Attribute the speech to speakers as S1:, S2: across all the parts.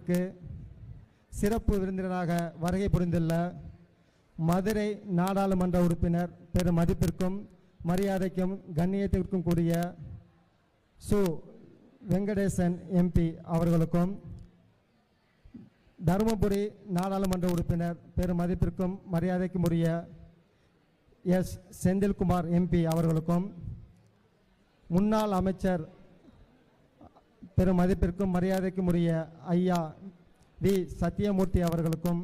S1: விழாவிற்கு சிறப்பு விருந்தினராக வருகை புரிந்துள்ள மதுரை நாடாளுமன்ற உறுப்பினர் பெரும் மதிப்பிற்கும் மரியாதைக்கும் கண்ணியத்திற்கும் கூடிய சு வெங்கடேசன் எம்பி அவர்களுக்கும், தருமபுரி நாடாளுமன்ற உறுப்பினர் பெரும் மதிப்பிற்கும் மரியாதைக்கும் உரிய எஸ் செந்தில்குமார் எம்பி அவர்களுக்கும், முன்னாள் அமைச்சர் பெரும் மதிப்பிற்கும் மரியாதைக்கும் உரிய ஐயா வி சத்தியமூர்த்தி அவர்களுக்கும்,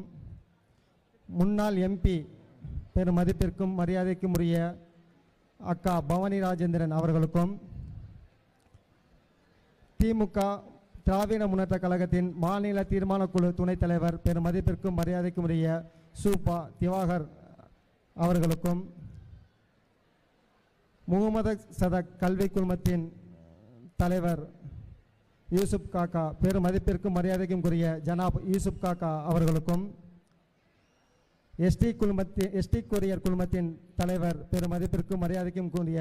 S1: முன்னாள் எம்பி பெரும் மதிப்பிற்கும் மரியாதைக்கும் உரிய அக்கா பவானி ராஜேந்திரன் அவர்களுக்கும், திமுக திராவிட முன்னேற்ற கழகத்தின் மாநில தீர்மான குழு துணைத் தலைவர் பெரும் மதிப்பிற்கும் மரியாதைக்கும் உரிய சூப்பா திவாகர் அவர்களுக்கும், முகமது சதக் கல்வி குழுமத்தின் தலைவர் யூசுப் காக்கா பெரும் மதிப்பிற்கும் மரியாதைக்கும் உரிய ஜனாப் யூசுப் காக்கா அவர்களுக்கும், எஸ்டி கொரியர் குழுமத்தின் தலைவர் பெரும் மதிப்பிற்கும் மரியாதைக்கும் கூடிய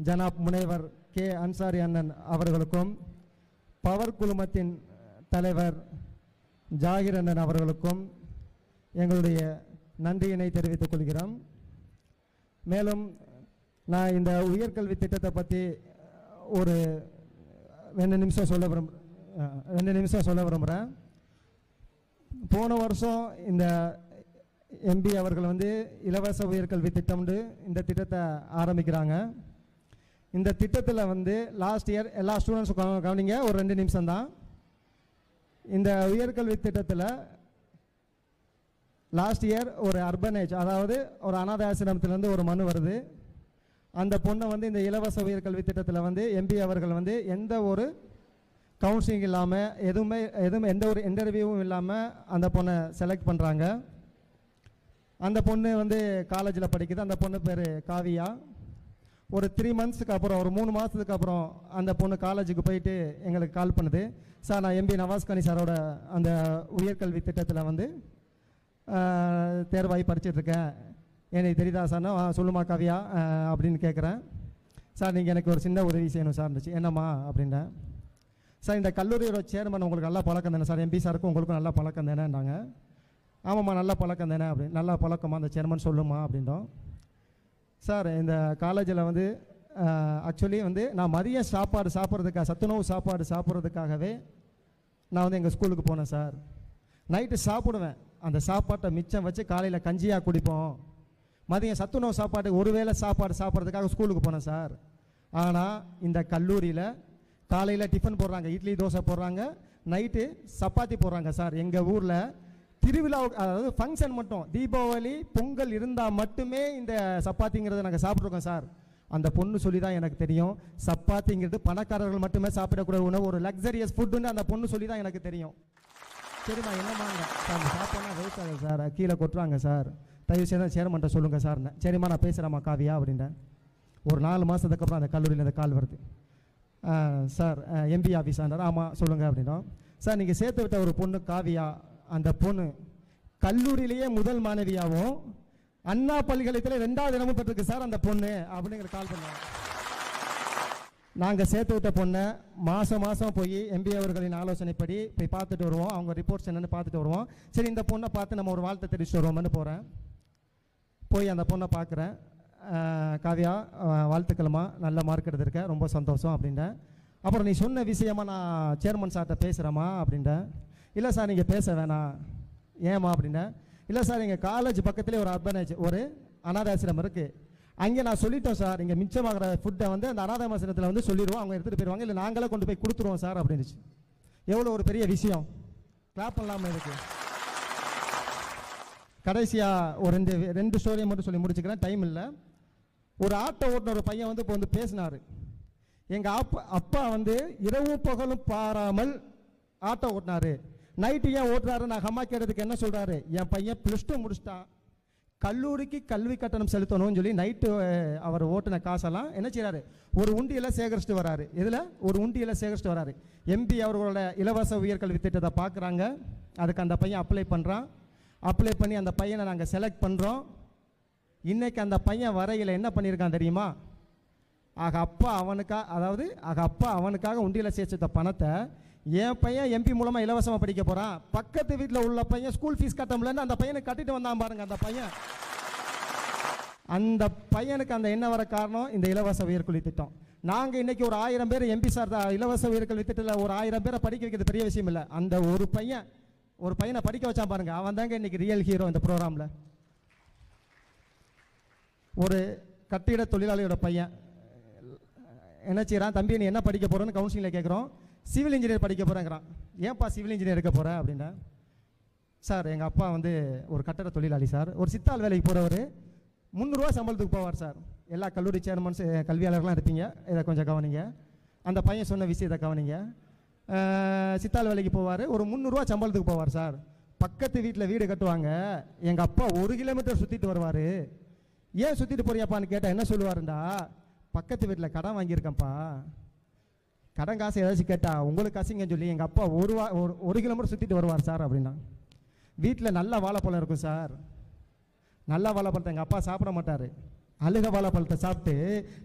S1: ஜனாப் முனைவர் கே அன்சாரி அண்ணன் அவர்களுக்கும், பவர் குழுமத்தின் தலைவர் ஜாகிர் அண்ணன் அவர்களுக்கும் எங்களுடைய நன்றியினை தெரிவித்துக் கொள்கிறோம். மேலும் நான் இந்த உயர்கல்வி திட்டத்தை பற்றி ஒரு 2 நிமிஷம் சொல்ல விரும்புகிறேன். போன வருஷம் இந்த எம்பி அவர்கள் இலவச உயர்கல்வி திட்டம்னு இந்த திட்டத்தை ஆரம்பிக்கிறாங்க. இந்த திட்டத்தில் லாஸ்ட் இயர் எல்லா ஸ்டூடெண்ட்ஸும் கவனிங்க, ஒரு 2 நிமிஷம் தான். இந்த உயர்கல்வி திட்டத்தில் லாஸ்ட் இயர் ஒரு அர்பனேஜ், அதாவது ஒரு அனாதை ஆசிரமத்திலேருந்து ஒரு மனு வருது. அந்த பொண்ணை இந்த இலவச உயர்கல்வி திட்டத்தில் எம்பி அவர்கள் எந்த ஒரு கவுன்சிலிங் இல்லாமல் எதுவுமே எந்த ஒரு இன்டர்வியூவும் இல்லாமல் அந்த பொண்ணை செலக்ட் பண்ணுறாங்க. அந்த பொண்ணு காலேஜில் படிக்குது. அந்த பொண்ணு பேர் காவியா. ஒரு 3 மந்த்ஸுக்கு அப்புறம், ஒரு 3 மாதத்துக்கு அப்புறம் அந்த பொண்ணு காலேஜுக்கு போயிட்டு எங்களுக்கு கால் பண்ணுது. சார், நான் எம்பி நவாஸ்கானி சாரோட அந்த உயர்கல்வி திட்டத்தில் தேர்வாகி படிச்சுட்ருக்கேன், எனக்கு தெரியுதா சார்னா? சொல்லுமா காவியா அப்படின்னு கேட்குறேன். சார், நீங்கள் எனக்கு ஒரு சின்ன உதவி செய்யணும் சார் இருந்துச்சு. என்னம்மா அப்படின்னேன். சார், இந்த கல்லூரியோட சேர்மன் உங்களுக்கு நல்லா பழக்கம் தானே சார்? எம்பி சாருக்கும் உங்களுக்கும் நல்லா பழக்கம் தானேன்றாங்க. ஆமாம்மா, நல்லா பழக்கம் தானே அப்படின்னு. நல்லா பழக்கமாக அந்த சேர்மன் சொல்லுமா அப்படின்றோம். சார், இந்த காலேஜில் ஆக்சுவலி நான் மதியம் சாப்பாடு சாப்பிட்றதுக்காக, சத்துணவு சாப்பாடு சாப்பிட்றதுக்காகவே நான் எங்கள் ஸ்கூலுக்கு போனேன் சார். நைட்டு சாப்பிடுவேன், அந்த சாப்பாட்டை மிச்சம் வச்சு காலையில் கஞ்சியாக குடிப்போம். மதியம் சத்துணவு சாப்பாடு ஒருவேளை சாப்பாடு சாப்பிட்றதுக்காக ஸ்கூலுக்கு போனேன் சார். ஆனால் இந்த கல்லூரியில் காலையில் டிஃபன் போடுறாங்க, இட்லி தோசை போடுறாங்க, நைட்டு சப்பாத்தி போடுறாங்க சார். எங்கள் ஊரில் திருவிழா, அதாவது ஃபங்க்ஷன் மட்டும், தீபாவளி பொங்கல் இருந்தால் மட்டுமே இந்த சப்பாத்திங்கிறத நாங்கள் சாப்பிட்ருக்கோம் சார். அந்த பொண்ணு சொல்லி தான் எனக்கு தெரியும், சப்பாத்திங்கிறது பணக்காரர்கள் மட்டுமே சாப்பிடக்கூடிய உணவு, ஒரு லக்ஸரியஸ் ஃபுட்டுன்னு அந்த பொண்ணு சொல்லி தான் எனக்கு தெரியும். சரிம்மா, என்னம்மாங்க சார், அந்த சாப்பாடுனா வேஸ்ட் ஆகுது சார், கீழே கொட்டுறாங்க சார், தயவு செய்து சேர்மன்ட்ட சொல்லுங்கள் சார்னு. சரிம்மா, நான் பேசுகிறேம்மா காவியா அப்படின்றேன். ஒரு 4 மாதத்துக்கு அப்புறம் அந்த கல்லூரியில் அந்த கால் வருது. சார், எம்பி ஆஃபீஸான்றார். ஆமாம் சொல்லுங்கள் அப்படின்னா. சார், நீங்கள் சேர்த்து விட்ட ஒரு பொண்ணு காவியா, அந்த பொண்ணு கல்லூரியிலேயே முதல் மாணவியாகவும் அண்ணா பல்கலைக்கழகத்தில் 2வது இடமும் பெற்றிருக்கு சார் அந்த பொண்ணு அப்படிங்கிற கால் பண்ணாங்க. நாங்கள் சேர்த்து விட்ட பொண்ணை மாதம் போய் எம்பி அவர்களின் ஆலோசனைப்படி போய் பார்த்துட்டு வருவோம், அவங்க ரிப்போர்ட்ஸ் என்னென்னு பார்த்துட்டு வருவோம். சரி, இந்த பொண்ணை பார்த்து நம்ம ஒரு வாழ்த்தை தெரிவிச்சுட்டு வருவோம்னு போகிறேன். போய் அந்த பொண்ணை பார்க்குறேன். காவியா, வாழ்த்துக்கள்மா, நல்ல மார்க் எடுத்திருக்க, ரொம்ப சந்தோஷம் அப்படின்ட்டேன். அப்புறம் நீ சொன்ன விஷயமா நான் சேர்மன் சார்கிட்ட பேசுகிறேம்மா அப்படின்ட்டேன். இல்லை சார், நீங்கள் பேச வேணாம். ஏம்மா அப்படின்னேன். இல்லை சார், எங்கள் காலேஜ் பக்கத்துலேயே ஒரு அர்பனேஜ், ஒரு அனாதாசிரமம் இருக்குது, அங்கே நான் சொல்லிட்டோம் சார், இங்கே மிச்சமாகிற ஃபுட்டை அந்த அனாதாசிரமத்தில் சொல்லிடுவோம், அவங்க எடுத்துகிட்டு போயிடுவாங்க, இல்லை நாங்களே கொண்டு போய் கொடுத்துருவோம் சார் அப்படின்னுச்சு. எவ்வளோ ஒரு பெரிய விஷயம், கிளாப் பண்ணலாமல் இருக்கு. கடைசியாக ஒரு ரெண்டு ஸ்டோரியை மட்டும் சொல்லி முடிச்சுக்கிறேன், டைம் இல்லை. ஒரு ஆட்டோ ஓட்டுன ஒரு பையன் இப்போ பேசினார். எங்கள் அப்பா இரவும் பகலும் பாராமல் ஆட்டோ ஓட்டினாரு. நைட்டு ஏன் ஓட்டுறாரு நான் அம்மா கேட்டதுக்கு என்ன சொல்கிறாரு, என் பையன் +2 முடிச்சிட்டான், கல்லூரிக்கு கல்வி கட்டணம் செலுத்தணும்னு சொல்லி நைட்டு அவர் ஓட்டின காசெல்லாம் என்ன செய்கிறாரு, ஒரு உண்டியில் சேகரிச்சுட்டு வராரு. இதில் ஒரு உண்டியில் சேகரிச்சுட்டு வராரு. எம்பி அவர்களோட இலவச உயர்கல்வி திட்டத்தை பார்க்குறாங்க. அதுக்கு அந்த பையன் அப்ளை பண்ணுறான். அப்ளை பண்ணி அந்த பையனை நாங்கள் செலக்ட் பண்ணுறோம். இன்றைக்கி அந்த பையன் வரையில் என்ன பண்ணியிருக்கான் தெரியுமா? அப்பா அவனுக்காக உண்டியில் சேர்த்த பணத்தை என் பையன் எம்பி மூலமாக இலவசமாக படிக்க போகிறான், பக்கத்து வீட்டில் உள்ள பையன் ஸ்கூல் ஃபீஸ் கட்ட முடியலன்னு அந்த பையனை கட்டிட்டு வந்தான் பாருங்க. அந்த பையனுக்கு அந்த என்ன வர காரணம் இந்த இலவச உயர்கல்வி திட்டம். நாங்கள் இன்றைக்கி ஒரு 1000 பேர் எம்பி சார் தான் இலவச உயர்கல்வி திட்டத்தில் ஒரு 1000 பேரை படிக்க வைக்கிறது பெரிய விஷயம் இல்லை. அந்த ஒரு பையனை படிக்க வச்சான் பாருங்க, அவன் தாங்க இன்றைக்கி ரியல் ஹீரோ இந்த ப்ரோக்ராமில். ஒரு கட்டிட தொழிலாளியோட பையன் என்ன செய்கிறான், தம்பி நீ என்ன படிக்க போகிறோன்னு கவுன்சிலிங்கில் கேட்குறோம். சிவில் இன்ஜினியர் படிக்க போகிறேங்கிறான். ஏன்ப்பா சிவில் இன்ஜினியர் இருக்க போகிறேன் அப்படின்னா, சார் எங்கள் அப்பா வந்து ஒரு கட்டட தொழிலாளி சார், ஒரு சித்தாள் வேலைக்கு போகிறவர், 300 ரூபா சம்பளத்துக்கு போவார் சார். எல்லா கல்லூரி சேர்மன்ஸ் கல்வியாளர்கள்லாம் இருப்பீங்க, இதை கொஞ்சம் கவனிங்க. அந்த பையன் சொன்ன விஷயத்தை கவனிங்க. சித்தாள் வேலைக்கு போவார், ஒரு 300 ரூபா சம்பளத்துக்கு போவார் சார். பக்கத்து வீட்டில் வீடு கட்டுவாங்க, எங்கள் அப்பா 1 கிலோமீட்டர் சுற்றிட்டு வருவார். ஏன் சுற்றிட்டு போறியாப்பான்னு கேட்டால் என்ன சொல்லுவாருண்டா, பக்கத்து வீட்டில் கடன் வாங்கியிருக்கேன்ப்பா, கடன் காசு ஏதாச்சும் கேட்டால் உங்களுக்கு காசுங்கன்னு சொல்லி எங்கள் அப்பா 1 கிலோமீட்டர் சுற்றிட்டு வருவார் சார் அப்படின்னா. வீட்டில் நல்ல வாழைப்பழம் இருக்கும் சார், நல்ல வாழைப்பழத்தை எங்கள் அப்பா சாப்பிட மாட்டார், அழுக வாழைப்பழத்தை சாப்பிட்டு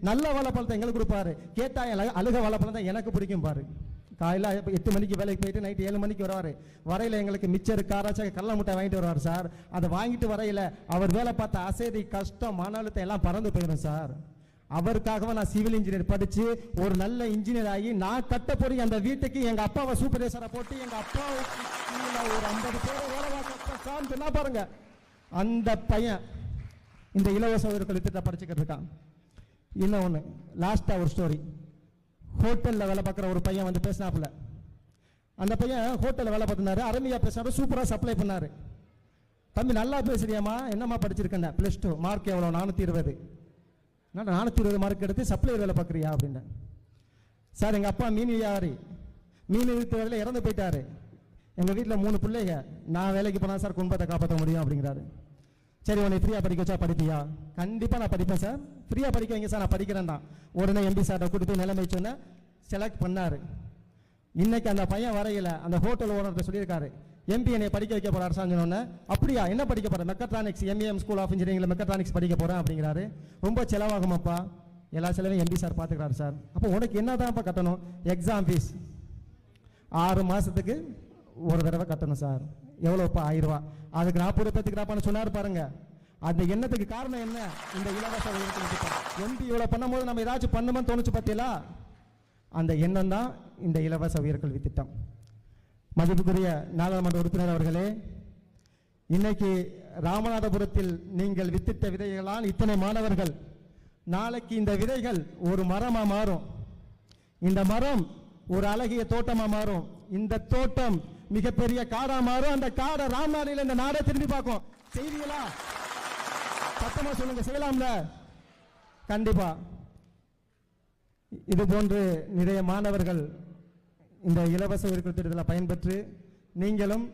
S1: நல்ல வாழைப்பழத்தை எங்களுக்கு கொடுப்பாரு. கேட்டால் அழுக வாழைப்பழம் தான் எனக்கு பிடிக்கும் பாரு. காலையில் 8 மணிக்கு வேலைக்கு போயிட்டு நைட்டு 7 மணிக்கு வருவார். வரையில் எங்களுக்கு மிச்சர் காராச்சா கடலை முட்டை வாங்கிட்டு வருவார் சார். அதை வாங்கிட்டு வரையில் அவர் வேலை பார்த்த அசதி கஷ்டம் மன அழுத்தம் எல்லாம் பறந்து போயிடும் சார். அவருக்காகவே நான் சிவில் இன்ஜினியர் படித்து ஒரு நல்ல இன்ஜினியர் ஆகி நான் கட்ட போய் அந்த வீட்டுக்கு எங்கள் அப்பாவை சூப்பர்வைசரை போட்டு எங்கள் அப்பாவுக்கு ஒரு 50 பேரை வேலை பார்க்க என்ன பாருங்க. அந்த பையன் இந்த இலவச உயர்கல்வி திட்டத்தை படிச்சுக்கிட்டு இருக்கான். இன்னும் ஒன்று லாஸ்ட்டாக ஒரு ஸ்டோரி. ஹோட்டலில் வேலை பார்க்குற ஒரு பையன் வந்து பேசினாப்புல. அந்த பையன் ஹோட்டலில் வேலை பார்த்துனாரு, அருமையாக பேசினாரு, சூப்பராக சப்ளை பண்ணார். தம்பி நல்லா பேசுறியாம்மா, என்னம்மா படிச்சிருக்கேன், +2 மார்க் எவ்வளோ, 420. 420 மார்க் எடுத்து சப்ளை வேலை பார்க்குறியா அப்படின்னா, சார் எங்கள் அப்பா மீன் வியாபாரி, மீன் விற்று வேலையில் இறந்து போயிட்டாரு, எங்கள் வீட்டில் 3 பிள்ளைங்க, நான் வேலைக்கு போனால் சார் குடும்பத்தை காப்பாற்ற முடியும் அப்படிங்கிறாரு. சரி உன்னை ஃப்ரீயாக படிக்க வச்சா படிப்பியா? கண்டிப்பாக நான் படிப்பேன் சார், ஃப்ரீயாக படிக்க வைங்க சார், நான் படிக்கிறேன் தான். உடனே எம்பி சார்ட்ட கூட்டு போய் நிலைமை சொன்ன செலக்ட் பண்ணார். இன்னைக்கு அந்த பையன் வரையில் அந்த ஹோட்டல் ஓனர்கிட்ட சொல்லியிருக்காரு, எம்பி என்னை படிக்க வைக்க போகிறார் சார். சொன்னோன்னே அப்படியா, என்ன படிக்க போகிறேன், மெக்கட்ரானிக்ஸ், MEM ஸ்கூல் ஆஃப் இன்ஜினியரிங்கில் மெக்கட்ரானிக்ஸ் படிக்க போகிறேன் அப்படிங்கிறாரு. ரொம்ப செலவாகுமாப்பா, எல்லா செலவையும் எம்பி சார் பார்த்துக்கிறாரு சார். அப்போ உனக்கு என்ன தான்ப்பா கட்டணும், எக்ஸாம் ஃபீஸ் 6 மாதத்துக்கு ஒரு தடவை கட்டணும் சார். எவ்வளோப்பா, 1000 ரூபா. அதுக்கு 40 ரூபாய்க்கு சொன்னார் பாருங்க. அந்த எண்ணத்துக்கு காரணம் என்ன, இந்த இலவச உயர்கல்வி திட்டம். எம்பி இவ்வளோ பண்ணும்போது நம்ம ஏதாச்சும் பண்ணுமோன்னு தோணுச்சு பார்த்தீங்களா, அந்த எண்ணம் தான் இந்த இலவச உயர்கல்வி திட்டம். மதிப்புக்குரிய நாடாளுமன்ற உறுப்பினர் அவர்களே, இன்னைக்கு ராமநாதபுரத்தில் நீங்கள் வித்திட்ட விதைகளால் இத்தனை மாணவர்கள், நாளைக்கு இந்த விதைகள் ஒரு மரமாக மாறும், இந்த மரம் ஒரு அழகிய தோட்டமாக மாறும், இந்த தோட்டம் மிகப்பெரிய காடா மாறும், அந்த காடை ராம்நாடியில் இந்த நாடை திரும்பி பார்க்கும். செய்வீங்களா? சத்தமா சொல்லுங்க, செய்யலாம்ல? கண்டிப்பா. இது போன்று நிறைய மாணவர்கள் இந்த இலவச உயர்கல்வி திட்டத்தில் பயன்பெற்று நீங்களும்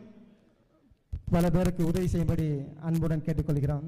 S1: பல பேருக்கு உதவி செய்யும்படி அன்புடன் கேட்டுக்கொள்கிறோம்.